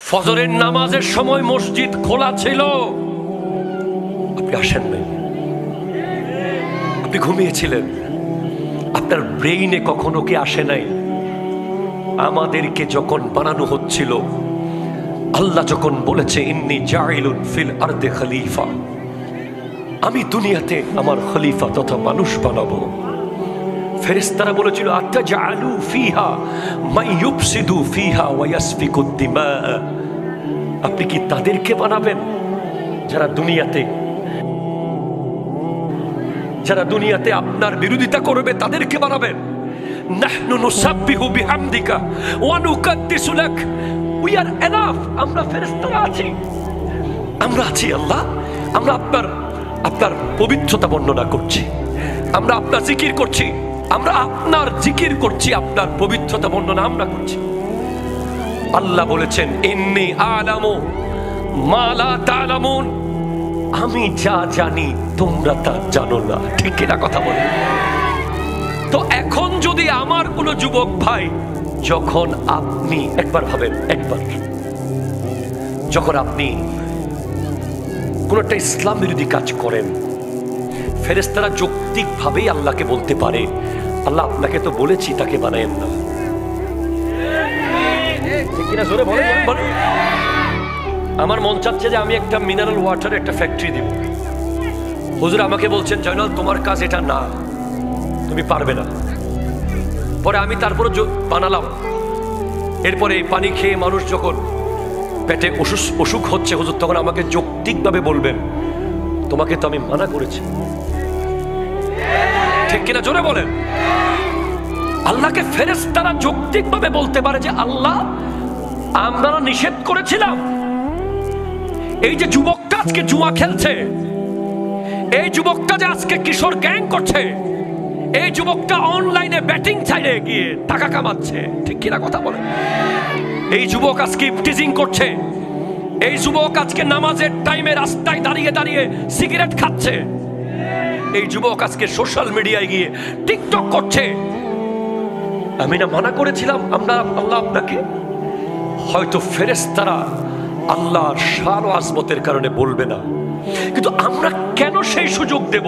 ফজরের নামাজের সময় মসজিদ খোলা ছিল, আপনি আসেন নাই, আপনি ঘুমিয়েছিলেন। আপনার ব্রেইনে কখনো কি আসে নাই আমাদেরকে যখন বানানো হচ্ছিল, আল্লাহ যখন বলেছে ইন্নী জাইলুন ফিল আরদে খলিফা, আমি দুনিয়াতে আমার খলিফা তথা মানুষ বানাবো। ফেরেশতারা বলেছিল আতাজআলু ফিহা মান ইউফসিদু ফিহা ওয়া ইয়াসফিকুদ দিমা, আপনি কি তাদেরকে বানাবেন যারা দুনিয়াতে আপনার বিরোধিতা করবে, তাদেরকে বানাবেন? নাহনু নুসাব্বিহু বিহামদিকা ওয়া নুকাদ্দিসু লাক, উই আর এনাফ। আমরা ফেরেশতারা আছি, আমরা আছি আল্লাহ, আমরা আপনার পবিত্রতা বর্ণনা করছি, আমরা আপনার জিকির করছি, আমরা আপনার জিকির করছি, আপনার পবিত্রতা বর্ণনা আমরা করছি। আল্লাহ বলেছেন ইন্নী আলামু মা লা তা'লামুন, আমি যা জানি তোমরা তা জানো না। ঠিক কিনা কথা বলে? তো এখন যদি আমার কোনো যুবক ভাই, যখন আপনি একবার ভাবেন, যখন আপনি কোন একটা ইসলাম বিরোধী কাজ করেন, ফেরেশতারা যৌক্তিক ভাবেই আল্লাহকে বলতে পারে আল্লাহ আপনাকে তো বলেছি তাকে বানায়েন না। ঠিক কিনা? জোরে বলেন। আমার মন চাচ্ছে যে আমি একটা মিনারেল ওয়াটার একটা ফ্যাক্টরি দিব। হুজুর আমাকে বলছেন জয়নাল তোমার কাজ এটা না, তুমি পারবে না। পরে আমি তারপরে বানালাম। এরপরে এই পানি খেয়ে মানুষ যখন পেটে অসুখ হচ্ছে, হুজুর তখন আমাকে যৌক্তিকভাবে বলবেন তোমাকে তো আমি মানা করেছি। ঠিক কিনা? জোরে বলেন। আল্লাহকে ফেরেশতারা যৌক্তিকভাবে বলতে পারে যে আল্লাহ আমরা নিষেধ করেছিলাম। এই যে যুবকটা আজকে জুয়া খেলছে, এই যুবকটা যে আজকে কিশোর গ্যাং করছে, এই যুবকটা অনলাইনে ব্যাটিং সাইডে গিয়ে টাকা কামাচ্ছে, ঠিক কিনা কথা বলে? এই যুবক আজকে ইফটিজিং করছে, এই যুবক আজকে নামাজের টাইমে রাস্তায় দাঁড়িয়ে দাঁড়িয়ে সিগারেট খাচ্ছে, এই যুবক আজকে সোশ্যাল মিডিয়ায় গিয়ে টিকটক করছে। আমি না মানা করেছিলাম আল্লাহ আপনাকে? হয়তো ফেরেশতারা আল্লাহর শান ও আজমতের কারণে বলবে না, কিন্তু আমরা কেন সেই সুযোগ দেব?